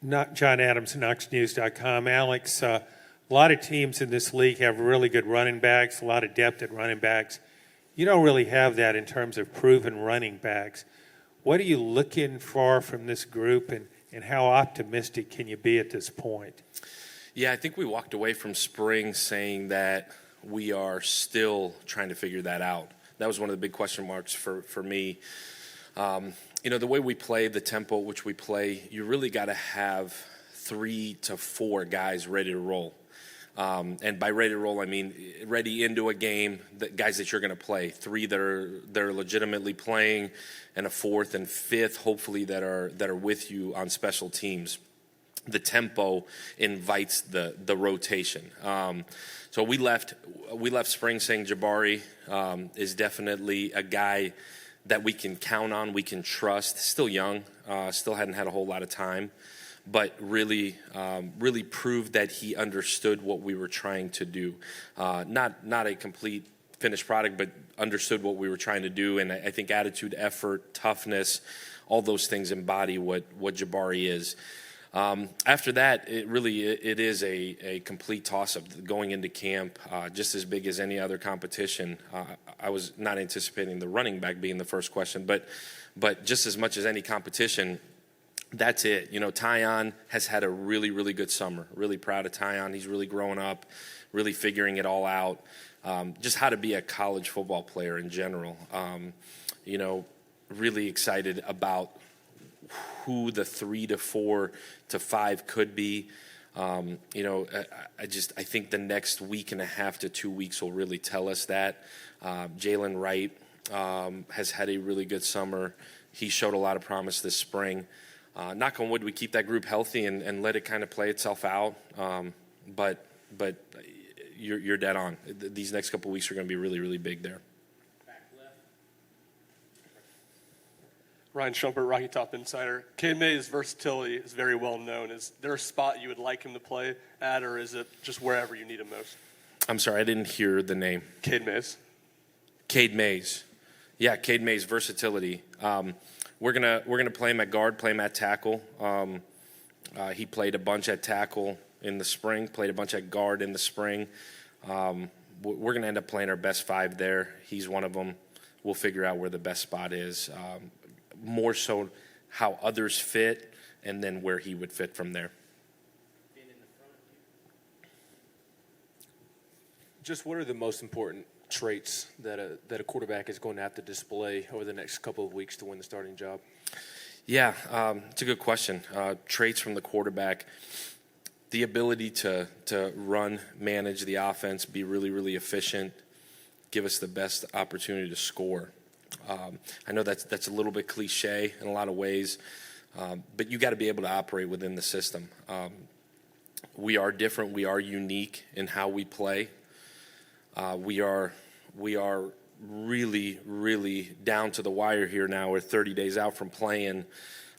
Not John Adams, KnoxNews.com. Alex, a lot of teams in this league have really good running backs, a lot of depth at running backs. You don't really have that in terms of proven running backs. What are you looking for from this group, and how optimistic can you be at this point? Yeah, I think we walked away from spring saying that we are still trying to figure that out. That was one of the big question marks for me. The way we play, the tempo at which we play, you really got to have 3 to 4 guys ready to roll. And by ready to roll, I mean ready into a game, guys that you're going to play. 3 that are legitimately playing, and a 4th and 5th, hopefully, that are with you on special teams. The tempo invites the rotation. So we left spring saying Jabari is definitely a guy that we can count on, we can trust. Still young, still hadn't had a whole lot of time, but really proved that he understood what we were trying to do. Not a complete finished product, but understood what we were trying to do. And I think attitude, effort, toughness, all those things embody what Jabari is. After that, it is a complete toss-up going into camp, just as big as any other competition. I was not anticipating the running back being the first question, but just as much as any competition, that's it. Tyon has had a really, really good summer. Really proud of Tyon. He's really growing up, really figuring it all out. Just how to be a college football player in general. Really excited about who the 3 to 4 to 5 could be. I think the next week and a half to 2 weeks will really tell us that. Jalen Wright has had a really good summer. He showed a lot of promise this spring. Knock on wood, we keep that group healthy and let it kind of play itself out. But you're dead on. These next couple weeks are going to be really, really big there. Ryan Shumpert, Rocky Top Insider. Cade Mays' versatility is very well known. Is there a spot you would like him to play at, or is it just wherever you need him most? I'm sorry, I didn't hear the name. Cade Mays. Cade Mays. Yeah, Cade Mays' versatility. We're gonna play him at guard, play him at tackle. He played a bunch at tackle in the spring, played a bunch at guard in the spring. We're gonna end up playing our best 5 there. He's one of them. We'll figure out where the best spot is. More so how others fit, and then where he would fit from there. Just what are the most important traits that a quarterback is going to have to display over the next couple of weeks to win the starting job? Yeah, it's a good question. Traits from the quarterback: the ability to run, manage the offense, be really, really efficient, give us the best opportunity to score. I know that's a little bit cliche in a lot of ways, but you got to be able to operate within the system. We are different. We are unique in how we play. We are really, really down to the wire here now. We're 30 days out from playing.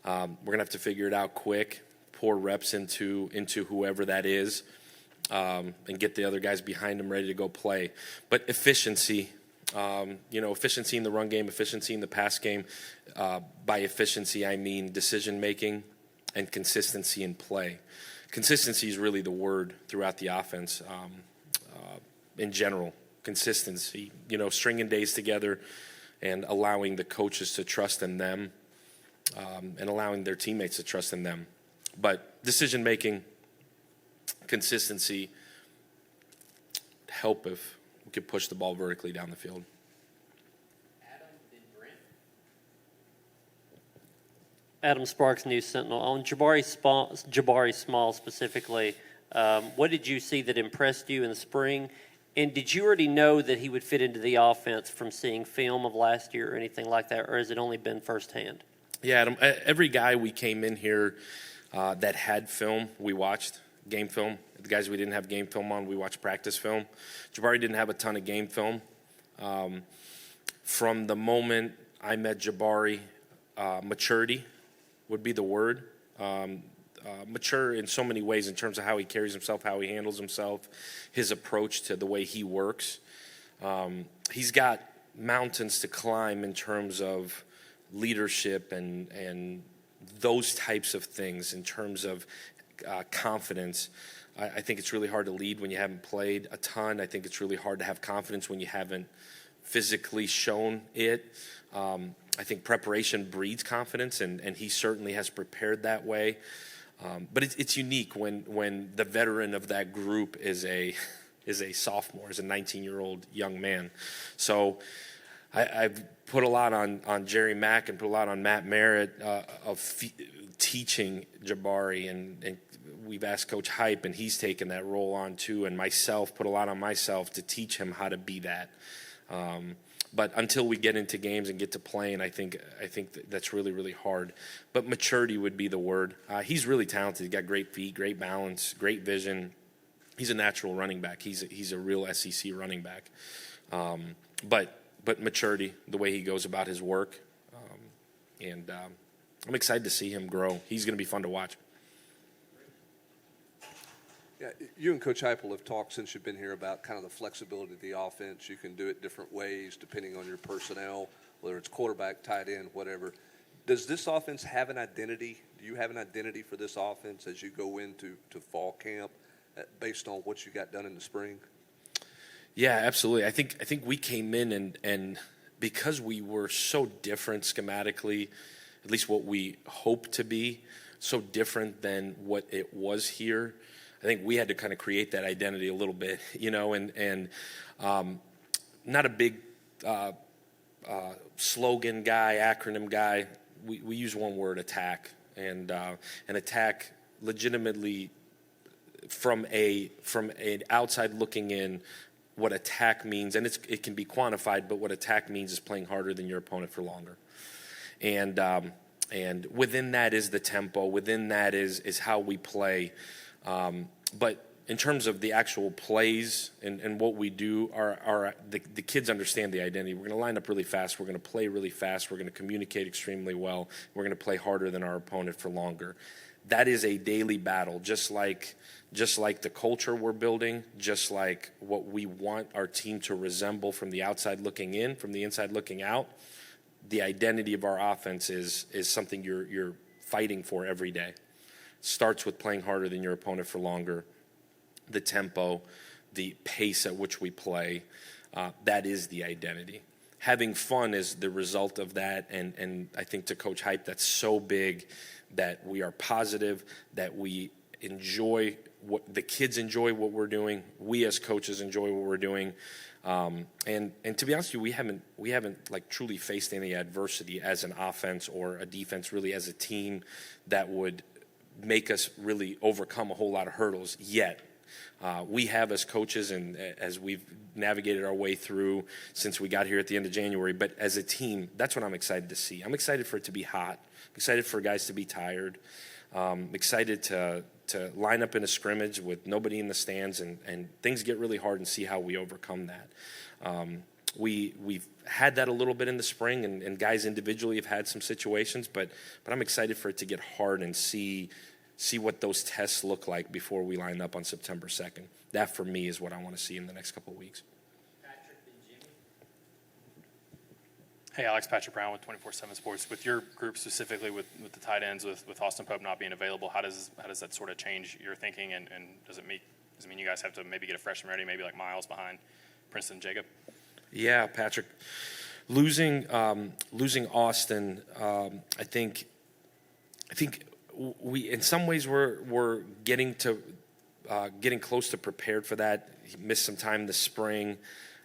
We're gonna have to figure it out quick, pour reps into whoever that is, and get the other guys behind them ready to go play. But efficiency. Efficiency in the run game, efficiency in the pass game. By efficiency, I mean decision-making and consistency in play. Consistency is really the word throughout the offense in general. Consistency, stringing days together and allowing the coaches to trust in them and allowing their teammates to trust in them. But decision-making, consistency, help if we could push the ball vertically down the field. Adam Sparks, News Sentinel. On Jabari Small specifically, what did you see that impressed you in the spring? And did you already know that he would fit into the offense from seeing film of last year or anything like that, or has it only been firsthand? Yeah, Adam, every guy we came in here that had film, we watched game film. The guys we didn't have game film on, we watched practice film. Jabari didn't have a ton of game film. From the moment I met Jabari, maturity would be the word. Mature in so many ways in terms of how he carries himself, how he handles himself, his approach to the way he works. He's got mountains to climb in terms of leadership and those types of things in terms of confidence. I think it's really hard to lead when you haven't played a ton. I think it's really hard to have confidence when you haven't physically shown it. I think preparation breeds confidence, and he certainly has prepared that way. But it's unique when the veteran of that group is a sophomore, is a 19-year-old young man. So I've put a lot on Jerry Mack and put a lot on Matt Merritt of teaching Jabari, and we've asked Coach Hype, and he's taken that role on too, and myself, put a lot on myself to teach him how to be that. But until we get into games and get to playing, I think that's really, really hard. But maturity would be the word. He's really talented. He's got great feet, great balance, great vision. He's a natural running back. He's a real SEC running back. But maturity, the way he goes about his work, and I'm excited to see him grow. He's going to be fun to watch. Yeah, you and Coach Heupel have talked since you've been here about kind of the flexibility of the offense. You can do it different ways depending on your personnel, whether it's quarterback, tight end, whatever. Does this offense have an identity? Do you have an identity for this offense as you go into fall camp based on what you got done in the spring? Yeah, absolutely. I think we came in and because we were so different schematically, at least what we hoped to be, so different than what it was here. I think we had to kind of create that identity a little bit, and not a big slogan guy, acronym guy. We use one word, attack, and attack legitimately from an outside looking in. What attack means, and it can be quantified, but what attack means is playing harder than your opponent for longer, and within that is the tempo. Within that is how we play. But in terms of the actual plays and what we do, the kids understand the identity. We're going to line up really fast. We're going to play really fast. We're going to communicate extremely well. We're going to play harder than our opponent for longer. That is a daily battle, just like the culture we're building, just like what we want our team to resemble from the outside looking in, from the inside looking out. The identity of our offense is something you're fighting for every day. Starts with playing harder than your opponent for longer. The tempo, the pace at which we play, that is the identity. Having fun is the result of that, and I think to Coach Hype, that's so big that we are positive, that we enjoy what the kids enjoy what we're doing. We as coaches enjoy what we're doing. And to be honest with you, we haven't like truly faced any adversity as an offense or a defense, really as a team, that would make us really overcome a whole lot of hurdles yet. We have as coaches and as we've navigated our way through since we got here at the end of January, but as a team, that's what I'm excited to see. I'm excited for it to be hot. I'm excited for guys to be tired. Excited to line up in a scrimmage with nobody in the stands and things get really hard and see how we overcome that. We've had that a little bit in the spring, and guys individually have had some situations, but I'm excited for it to get hard and see what those tests look like before we line up on September 2nd. That, for me, is what I want to see in the next couple of weeks. Hey, Alex, Patrick Brown with 24/7 Sports. With your group specifically, with the tight ends, with Austin Pope not being available, how does that sort of change your thinking, and does it mean you guys have to maybe get a freshman ready, maybe like Miles behind Princeton Jacob? Yeah, Patrick. Losing Austin, I think we in some ways we're getting close to prepared for that. He missed some time this spring.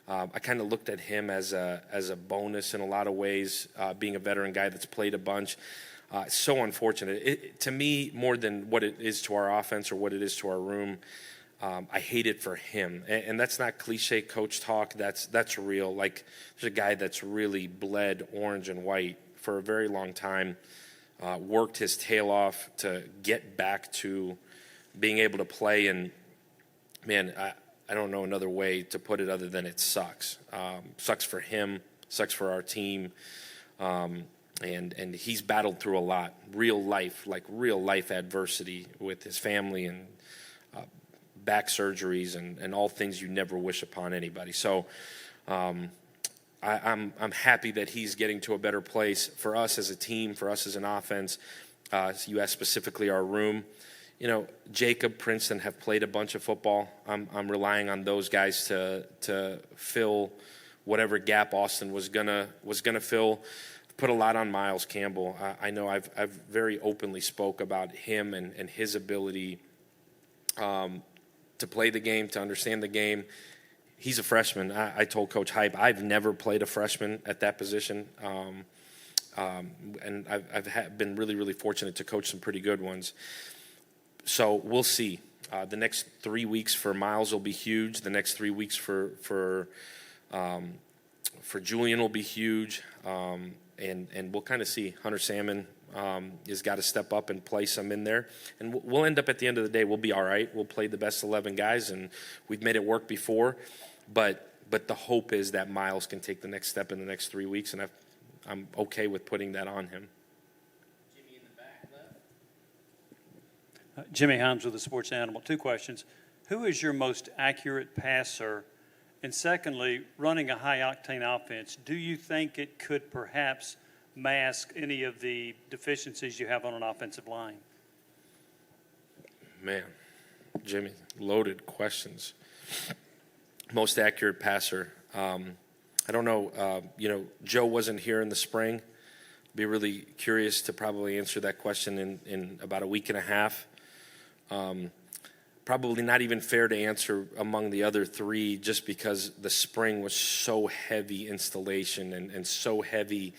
I kind of looked at him as a bonus in a lot of ways, being a veteran guy that's played a bunch. So unfortunate. To me, more than what it is to our offense or what it is to our room, I hate it for him. And that's not cliche coach talk. That's real. Like, there's a guy that's really bled orange and white for a very long time, worked his tail off to get back to being able to play. And, man, I don't know another way to put it other than it sucks. Sucks for him, sucks for our team. And he's battled through a lot, real life adversity with his family and back surgeries and all things you never wish upon anybody. So I'm happy that he's getting to a better place for us as a team, for us as an offense. So you asked specifically our room. Jacob, Princeton have played a bunch of football. I'm relying on those guys to fill whatever gap Austin was gonna fill. Put a lot on Miles Campbell. I know I've very openly spoke about him and his ability to play the game, to understand the game. He's a freshman. I told Coach Hype I've never played a freshman at that position, and I've been really, really fortunate to coach some pretty good ones. So we'll see. The next 3 weeks for Miles will be huge. The next 3 weeks for Julian will be huge, and we'll kind of see. Hunter Salmon has got to step up and play some in there, and we'll end up at the end of the day. We'll be all right. We'll play the best 11 guys, and we've made it work before. But the hope is that Miles can take the next step in the next 3 weeks, and I'm okay with putting that on him. Jimmy Himes with the Sports Animal. 2 questions. Who is your most accurate passer? And secondly, running a high-octane offense, do you think it could perhaps mask any of the deficiencies you have on an offensive line? Man, Jimmy, loaded questions. Most accurate passer. I don't know. Joe wasn't here in the spring. Be really curious to probably answer that question in about a week and a half. Probably not even fair to answer among the other 3 just because the spring was so heavy installation and so heavy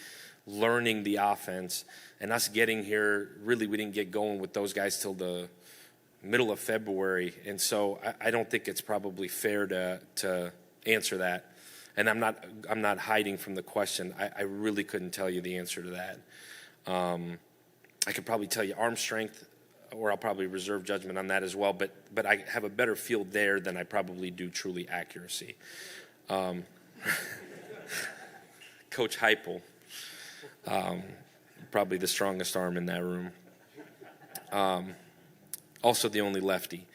learning the offense. And us getting here, really we didn't get going with those guys till the middle of February. And so I don't think it's probably fair to answer that. And I'm not hiding from the question. I really couldn't tell you the answer to that. I could probably tell you arm strength, or I'll probably reserve judgment on that as well. But I have a better feel there than I probably do truly accuracy. Coach Heupel, probably the strongest arm in that room. Also the only lefty.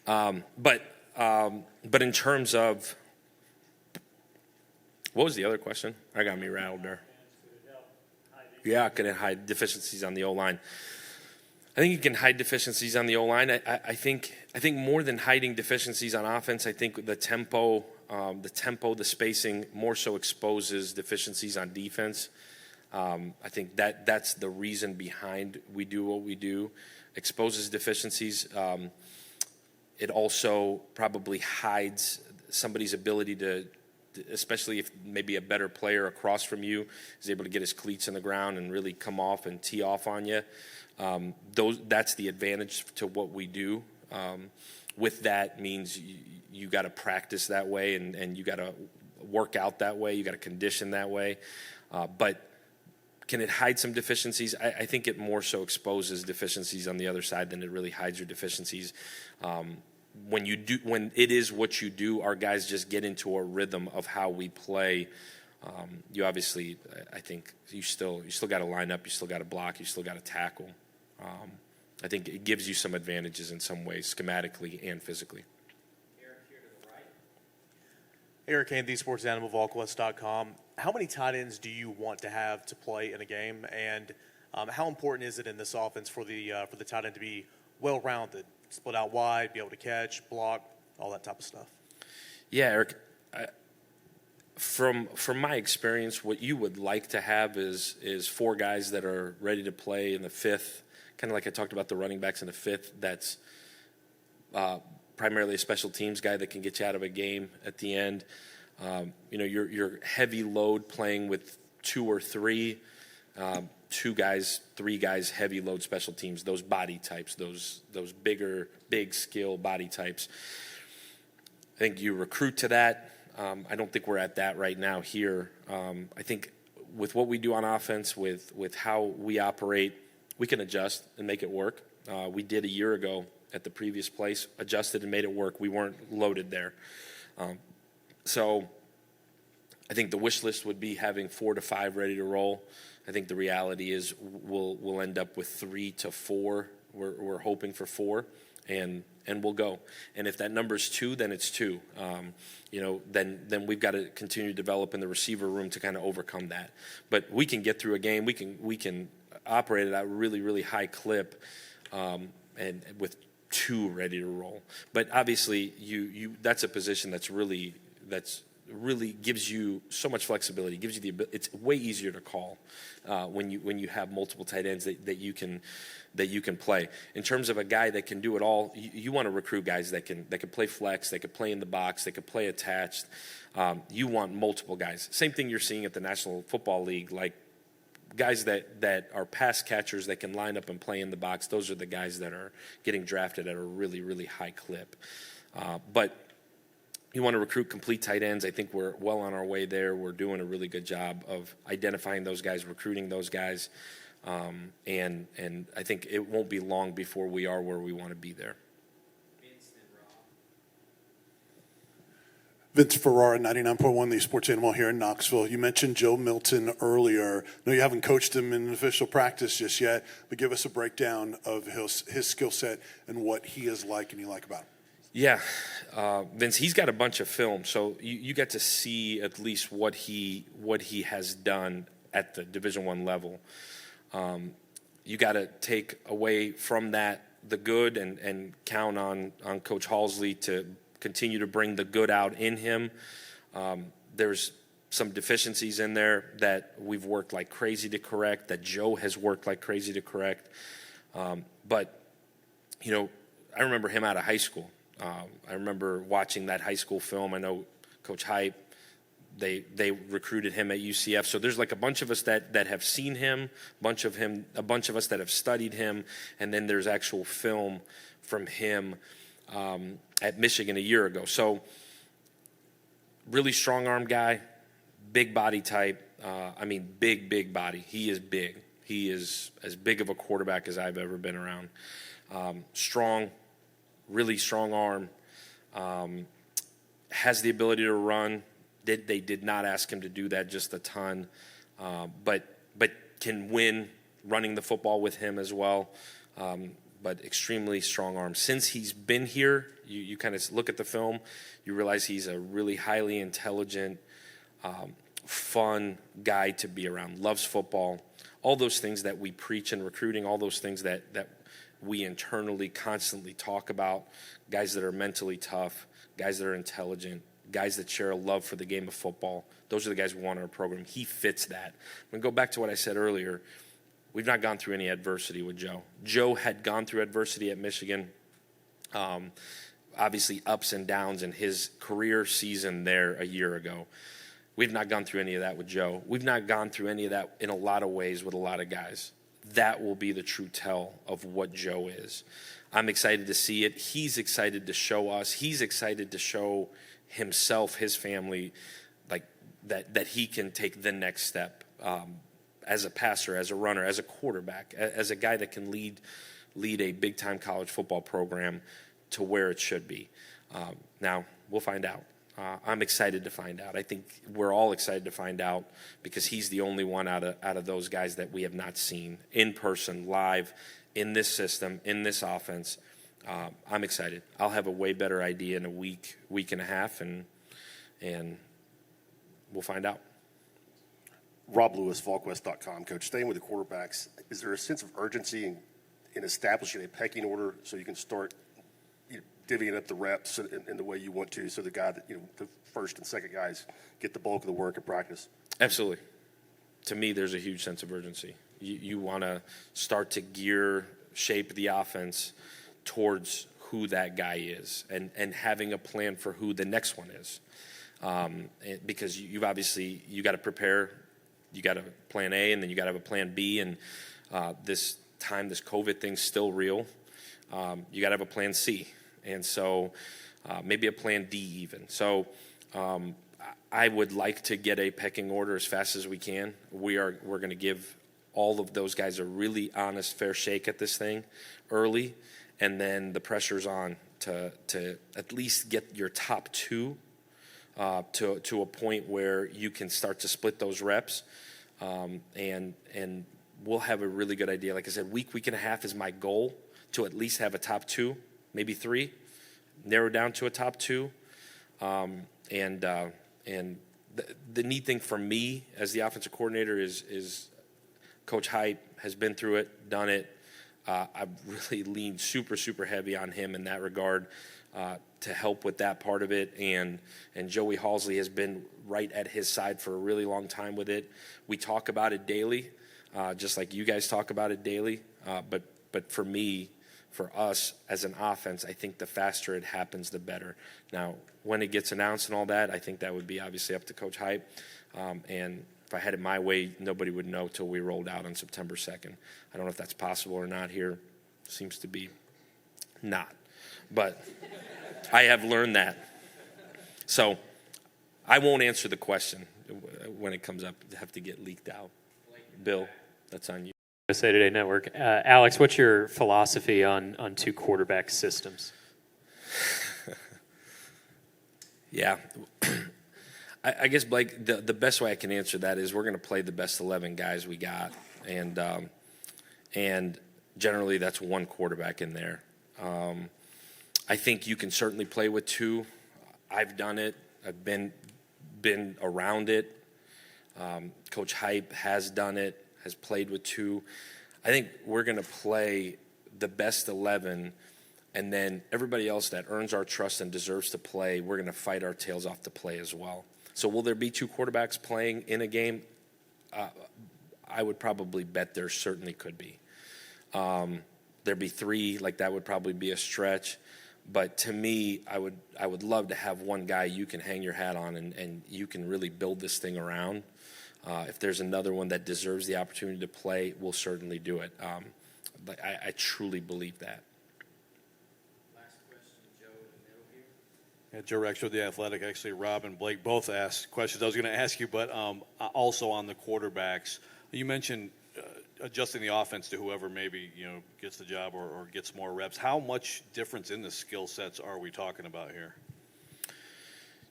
But in terms of, what was the other question? I got me rattled there. Yeah, could it hide deficiencies on the O-line? I think you can hide deficiencies on the O-line. I think more than hiding deficiencies on offense, I think the tempo, the spacing more so exposes deficiencies on defense. I think that's the reason behind we do what we do. Exposes deficiencies. It also probably hides somebody's ability to, especially if maybe a better player across from you is able to get his cleats in the ground and really come off and tee off on you. That's the advantage to what we do. With that means you got to practice that way and you got to work out that way. You got to condition that way. But can it hide some deficiencies? I think it more so exposes deficiencies on the other side than it really hides your deficiencies. When it is what you do, our guys just get into a rhythm of how we play. You obviously, I think you still got to line up, you still got to block, you still got to tackle. I think it gives you some advantages in some ways, schematically and physically. Eric Kane, the Sports Animal, VolQuest.com. How many tight ends do you want to have to play in a game, and how important is it in this offense for the tight end to be well-rounded, split out wide, be able to catch, block, all that type of stuff? Yeah, Eric. From my experience, what you would like to have is 4 guys that are ready to play in the 5th, kind of like I talked about the running backs in the 5th. That's primarily a special teams guy that can get you out of a game at the end. Your heavy load playing with 2 or 3, 2 guys, 3 guys, heavy load special teams. Those body types, those big skill body types. I think you recruit to that. I don't think we're at that right now here. I think with what we do on offense, with how we operate, we can adjust and make it work. We did a year ago at the previous place, adjusted and made it work. We weren't loaded there. So I think the wish list would be having 4 to 5 ready to roll. I think the reality is we'll end up with 3 to 4. We're hoping for 4, and we'll go. And if that number's 2, then it's 2. Then we've got to continue to develop in the receiver room to kind of overcome that. But we can get through a game. operate at a really, really high clip, and with 2 ready to roll. But obviously, that's a position that's really gives you so much flexibility. Gives you the ability. It's way easier to call when you have multiple tight ends that you can play. In terms of a guy that can do it all, you want to recruit guys that can play flex, they can play in the box, they can play attached. You want multiple guys. Same thing you're seeing at the National Football League, like guys that are pass catchers that can line up and play in the box. Those are the guys that are getting drafted at a really, really high clip. But you want to recruit complete tight ends. I think we're well on our way there. We're doing a really good job of identifying those guys, recruiting those guys. And I think it won't be long before we are where we want to be there. Vince Ferrara, 99.1 The Sports Animal here in Knoxville. You mentioned Joe Milton earlier. No, you haven't coached him in official practice just yet, but give us a breakdown of his skill set and what he is like and you like about him. Yeah, Vince, he's got a bunch of film, so you get to see at least what he has done at the Division I level. You got to take away from that the good and count on Coach Halsley to continue to bring the good out in him. There's some deficiencies in there that we've worked like crazy to correct, that Joe has worked like crazy to correct. But, I remember him out of high school. I remember watching that high school film. I know Coach Hype, they recruited him at UCF. So there's like a bunch of us that have seen him, a bunch of us that have studied him, and then there's actual film from him at Michigan a year ago. So really strong arm guy, big body type. Big body. He is big. He is as big of a quarterback as I've ever been around. Strong, really strong arm. Has the ability to run. They did not ask him to do that just a ton, but can win running the football with him as well. But extremely strong arm. Since he's been here, you kind of look at the film, you realize he's a really highly intelligent, fun guy to be around. Loves football. All those things that we preach in recruiting, all those things that we internally constantly talk about. Guys that are mentally tough, guys that are intelligent, guys that share a love for the game of football. Those are the guys we want in our program. He fits that. I'm going to go back to what I said earlier. We've not gone through any adversity with Joe. Joe had gone through adversity at Michigan. Obviously ups and downs in his career season there a year ago. We've not gone through any of that with Joe. We've not gone through any of that in a lot of ways with a lot of guys. That will be the true tell of what Joe is. I'm excited to see it. He's excited to show us. He's excited to show himself, his family, like that he can take the next step as a passer, as a runner, as a quarterback, as a guy that can lead a big-time college football program to where it should be. Now, we'll find out. I'm excited to find out. I think we're all excited to find out because he's the only one out of those guys that we have not seen in person, live, in this system, in this offense. I'm excited. I'll have a way better idea in a week and a half, and we'll find out. Rob Lewis, VolQuest.com. Coach, staying with the quarterbacks, is there a sense of urgency in establishing a pecking order so you can start divvying up the reps in the way you want to, so the guy that, the first and second guys get the bulk of the work in practice? Absolutely. To me, there's a huge sense of urgency. You want to start to shape the offense towards who that guy is and having a plan for who the next one is. Because you got to prepare. You got a plan A, and then you got to have a plan B. And this COVID thing's still real. You got to have a plan C. And so maybe a plan D even. So I would like to get a pecking order as fast as we can. We're going to give all of those guys a really honest, fair shake at this thing early, and then the pressure's on to at least get your top two to a point where you can start to split those reps, and we'll have a really good idea. Like I said, week and a half is my goal, to at least have a top two, maybe three, narrow down to a top two, and the neat thing for me as the offensive coordinator is Coach Hype has been through it, done it. I've really leaned super, super heavy on him in that regard to help with that part of it. And Joey Halsley has been right at his side for a really long time with it. We talk about it daily, just like you guys talk about it daily. But for me, for us as an offense, I think the faster it happens, the better. Now, when it gets announced and all that, I think that would be obviously up to Coach Hype. And if I had it my way, nobody would know till we rolled out on September 2nd. I don't know if that's possible or not here. Seems to be not. But I have learned that. So I won't answer the question when it comes up. It'll have to get leaked out. Bill, that's on you. USA Today Network. Alex, what's your philosophy on two quarterback systems? Yeah. I guess, Blake, the best way I can answer that is we're going to play the best 11 guys we got. And generally that's one quarterback in there. I think you can certainly play with two. I've done it. I've been around it. Coach Hype has done it, has played with two. I think we're going to play the best 11, and then everybody else that earns our trust and deserves to play, we're going to fight our tails off to play as well. So will there be two quarterbacks playing in a game? I would probably bet there certainly could be. There'd be three, like that would probably be a stretch. But to me, I would love to have one guy you can hang your hat on and you can really build this thing around. If there's another one that deserves the opportunity to play, we'll certainly do it. But I truly believe that. Last question, Joe, in the middle here. Yeah, Joe Rexford, The Athletic. Actually, Rob and Blake both asked questions I was going to ask you, but also on the quarterbacks. You mentioned adjusting the offense to whoever maybe gets the job or gets more reps. How much difference in the skill sets are we talking about here?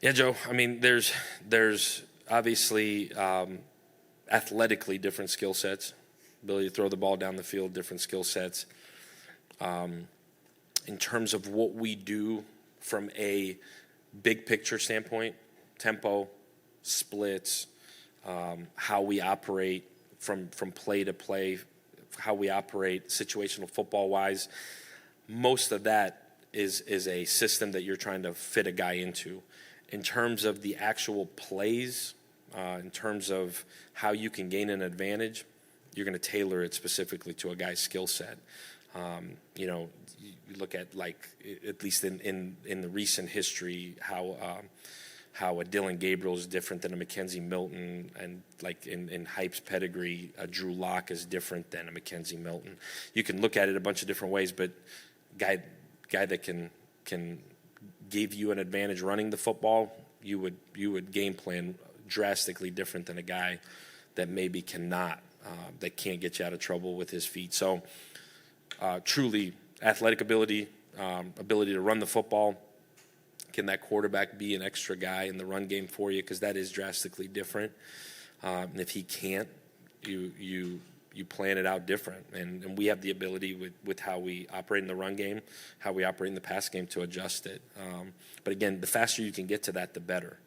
Yeah, Joe. I mean, there's obviously athletically different skill sets, ability to throw the ball down the field, different skill sets. In terms of what we do from a big picture standpoint, tempo, splits, how we operate from play to play, how we operate situational football-wise, most of that is a system that you're trying to fit a guy into. In terms of the actual plays, in terms of how you can gain an advantage, you're going to tailor it specifically to a guy's skill set. You look at, like, at least in the recent history, how a Dylan Gabriel is different than a Mackenzie Milton, and like in Hype's pedigree, a Drew Lock is different than a Mackenzie Milton. You can look at it a bunch of different ways, but guy that can give you an advantage running the football, you would game plan drastically different than a guy that maybe cannot, that can't get you out of trouble with his feet. So truly athletic ability, ability to run the football. Can that quarterback be an extra guy in the run game for you? Because that is drastically different. And if he can't, you plan it out different. And we have the ability with how we operate in the run game, how we operate in the pass game to adjust it. But again, the faster you can get to that, the better,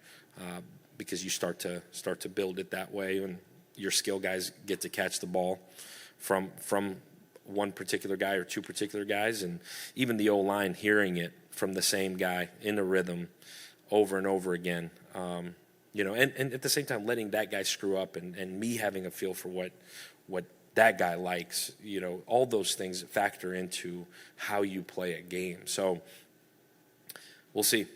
because you start to build it that way, and your skill guys get to catch the ball from one particular guy or two particular guys, and even the O-line hearing it from the same guy in a rhythm over and over again. And at the same time letting that guy screw up and me having a feel for what that guy likes, all those things factor into how you play a game. So we'll see.